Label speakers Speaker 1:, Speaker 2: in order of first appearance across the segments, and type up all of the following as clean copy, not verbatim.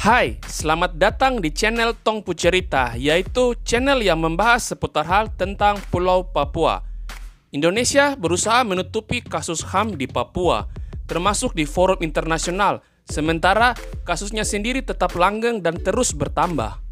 Speaker 1: Hai, selamat datang di channel Tongpu Cerita, yaitu channel yang membahas seputar hal tentang Pulau Papua. Indonesia berusaha menutupi kasus HAM di Papua, termasuk di forum internasional, sementara kasusnya sendiri tetap langgeng dan terus bertambah.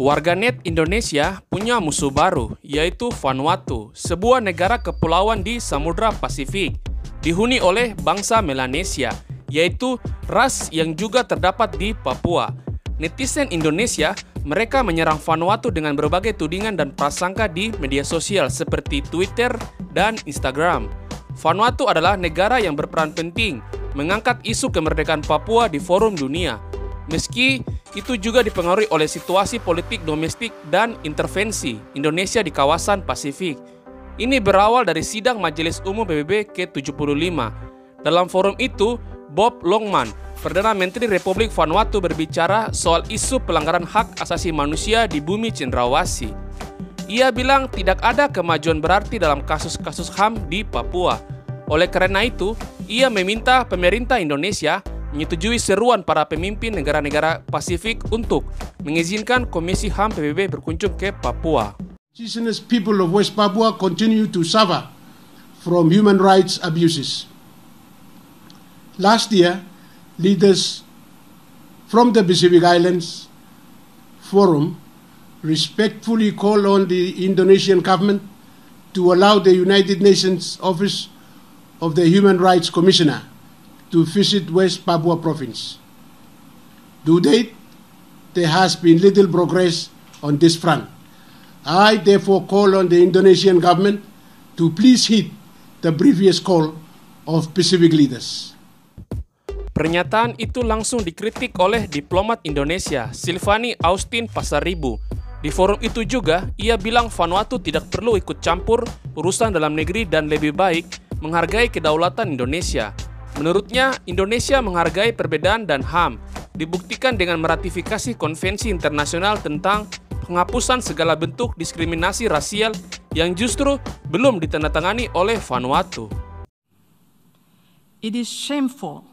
Speaker 1: Warganet Indonesia punya musuh baru, yaitu Vanuatu, sebuah negara kepulauan di Samudra Pasifik, dihuni oleh bangsa Melanesia, yaitu ras yang juga terdapat di Papua. Netizen Indonesia, mereka menyerang Vanuatu dengan berbagai tudingan dan prasangka di media sosial seperti Twitter dan Instagram. Vanuatu adalah negara yang berperan penting mengangkat isu kemerdekaan Papua di forum dunia. Meski itu juga dipengaruhi oleh situasi politik domestik dan intervensi Indonesia di kawasan Pasifik. Ini berawal dari sidang Majelis Umum PBB ke-75. Dalam forum itu, Bob Longman, Perdana Menteri Republik Vanuatu, berbicara soal isu pelanggaran hak asasi manusia di bumi Cendrawasih. Ia bilang tidak ada kemajuan berarti dalam kasus-kasus HAM di Papua. Oleh karena itu, ia meminta pemerintah Indonesia menyetujui seruan para pemimpin negara-negara Pasifik untuk mengizinkan Komisi HAM PBB berkunjung ke Papua.
Speaker 2: Indigenous people of West Papua continue to suffer from human rights abuses. Last year, leaders from the Pacific Islands Forum respectfully called on the Indonesian government to allow the United Nations Office of the Human Rights Commissioner to visit West Papua province. To date, there has been little progress on this front. I therefore call on the Indonesian government to please heed the previous call of Pacific leaders.
Speaker 1: Pernyataan itu langsung dikritik oleh diplomat Indonesia, Silvani Austin Pasaribu. Di forum itu juga, ia bilang Vanuatu tidak perlu ikut campur urusan dalam negeri dan lebih baik menghargai kedaulatan Indonesia. Menurutnya, Indonesia menghargai perbedaan dan HAM, dibuktikan dengan meratifikasi konvensi internasional tentang penghapusan segala bentuk diskriminasi rasial yang justru belum ditandatangani oleh Vanuatu.
Speaker 3: It is shameful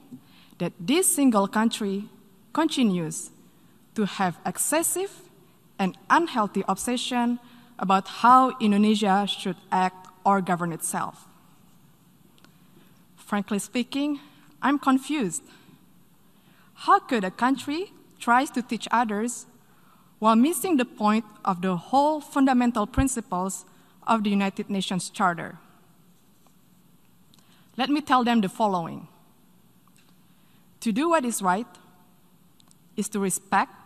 Speaker 3: that this single country continues to have excessive and unhealthy obsession about how Indonesia should act or govern itself. Frankly speaking, I'm confused. How could a country try to teach others while missing the point of the whole fundamental principles of the United Nations Charter? Let me tell them the following. To do what is right is to respect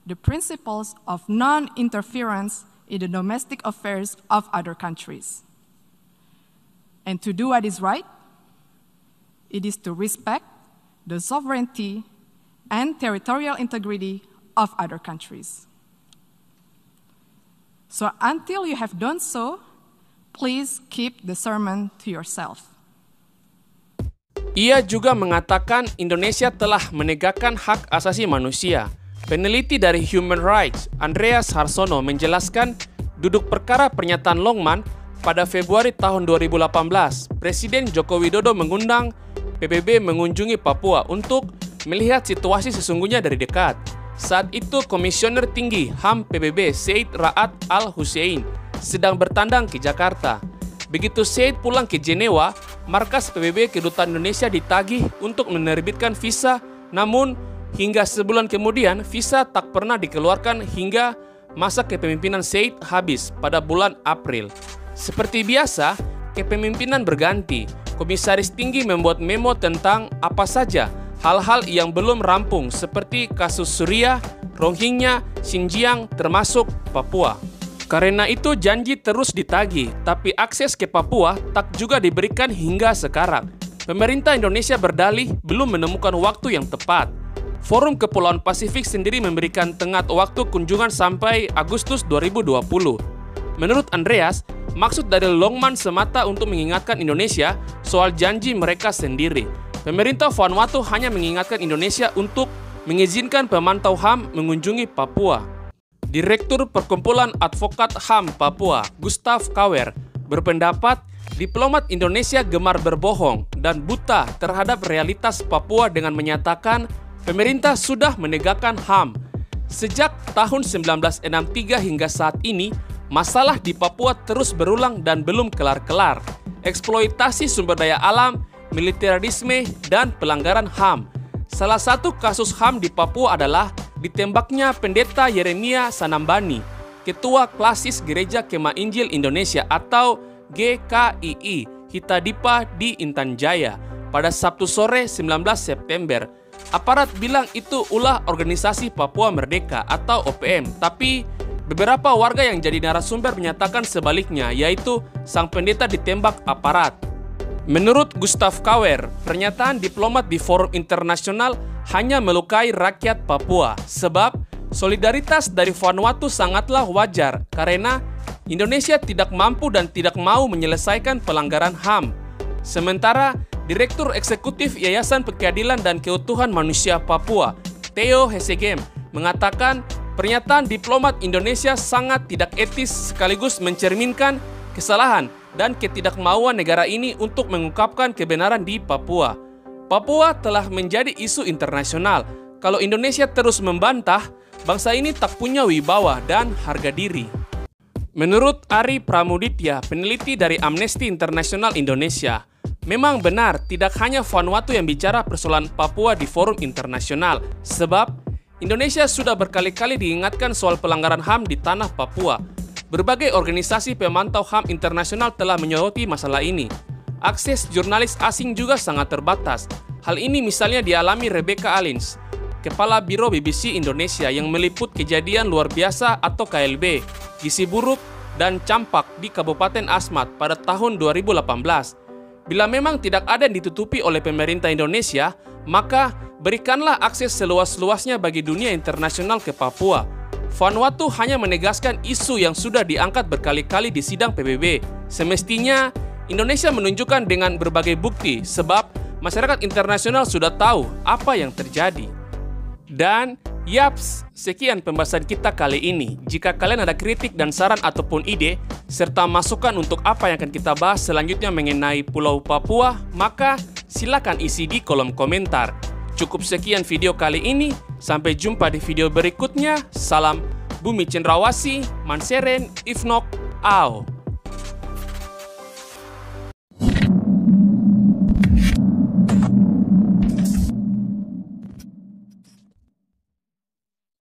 Speaker 3: the principles of non-interference in the domestic affairs of other countries. And to do what is right, it is to respect the sovereignty and territorial integrity of other countries. So until you have done so, please keep the sermon to yourself.
Speaker 1: Ia juga mengatakan Indonesia telah menegakkan hak asasi manusia. Peneliti dari Human Rights, Andreas Harsono, menjelaskan duduk perkara pernyataan Longman pada Februari tahun 2018. Presiden Joko Widodo mengundang PBB mengunjungi Papua untuk melihat situasi sesungguhnya dari dekat. Saat itu Komisioner Tinggi HAM PBB Said Ra'ad Al-Hussein sedang bertandang ke Jakarta. Begitu Said pulang ke Jenewa, markas PBB Kedutaan Indonesia ditagih untuk menerbitkan visa, namun hingga sebulan kemudian visa tak pernah dikeluarkan hingga masa kepemimpinan Said habis pada bulan April. Seperti biasa, kepemimpinan berganti. Komisaris Tinggi membuat memo tentang apa saja hal-hal yang belum rampung seperti kasus Suriah, Rohingya, Xinjiang, termasuk Papua. Karena itu janji terus ditagih, tapi akses ke Papua tak juga diberikan hingga sekarang. Pemerintah Indonesia berdalih belum menemukan waktu yang tepat. Forum Kepulauan Pasifik sendiri memberikan tenggat waktu kunjungan sampai Agustus 2020. Menurut Andreas, maksud dari Longman semata untuk mengingatkan Indonesia soal janji mereka sendiri. Pemerintah Vanuatu hanya mengingatkan Indonesia untuk mengizinkan pemantau HAM mengunjungi Papua. Direktur Perkumpulan Advokat HAM Papua, Gustav Kauer, berpendapat diplomat Indonesia gemar berbohong dan buta terhadap realitas Papua dengan menyatakan pemerintah sudah menegakkan HAM. Sejak tahun 1963 hingga saat ini, masalah di Papua terus berulang dan belum kelar-kelar. Eksploitasi sumber daya alam, militerisme, dan pelanggaran HAM. Salah satu kasus HAM di Papua adalah ditembaknya Pendeta Yeremia Sanambani, Ketua Klasis Gereja Kemah Injil Indonesia atau GKII, Hitadipa di Intan Jaya pada Sabtu sore 19 September. Aparat bilang itu ulah organisasi Papua Merdeka atau OPM, tapi beberapa warga yang jadi narasumber menyatakan sebaliknya, yaitu sang pendeta ditembak aparat. Menurut Gustav Kauer, pernyataan diplomat di forum internasional hanya melukai rakyat Papua, sebab solidaritas dari Vanuatu sangatlah wajar karena Indonesia tidak mampu dan tidak mau menyelesaikan pelanggaran HAM. Sementara Direktur Eksekutif Yayasan Keadilan dan Keutuhan Manusia Papua, Theo Hesegem, mengatakan pernyataan diplomat Indonesia sangat tidak etis sekaligus mencerminkan kesalahan dan ketidakmauan negara ini untuk mengungkapkan kebenaran di Papua. Papua telah menjadi isu internasional. Kalau Indonesia terus membantah, bangsa ini tak punya wibawa dan harga diri. Menurut Ari Pramuditya, peneliti dari Amnesty International Indonesia, memang benar tidak hanya Vanuatu yang bicara persoalan Papua di forum internasional, sebab Indonesia sudah berkali-kali diingatkan soal pelanggaran HAM di tanah Papua. Berbagai organisasi pemantau HAM internasional telah menyoroti masalah ini. Akses jurnalis asing juga sangat terbatas. Hal ini misalnya dialami Rebecca Allins, Kepala Biro BBC Indonesia yang meliput kejadian luar biasa atau KLB, gizi buruk, dan campak di Kabupaten Asmat pada tahun 2018. Bila memang tidak ada yang ditutupi oleh pemerintah Indonesia, maka berikanlah akses seluas-luasnya bagi dunia internasional ke Papua. Vanuatu hanya menegaskan isu yang sudah diangkat berkali-kali di sidang PBB. Semestinya, Indonesia menunjukkan dengan berbagai bukti, sebab masyarakat internasional sudah tahu apa yang terjadi. Dan, yaps, sekian pembahasan kita kali ini. Jika kalian ada kritik dan saran ataupun ide, serta masukan untuk apa yang akan kita bahas selanjutnya mengenai Pulau Papua, maka silakan isi di kolom komentar. Cukup sekian video kali ini, sampai jumpa di video berikutnya. Salam Bumi Cendrawasih, Manseren, Ifnok, Ao.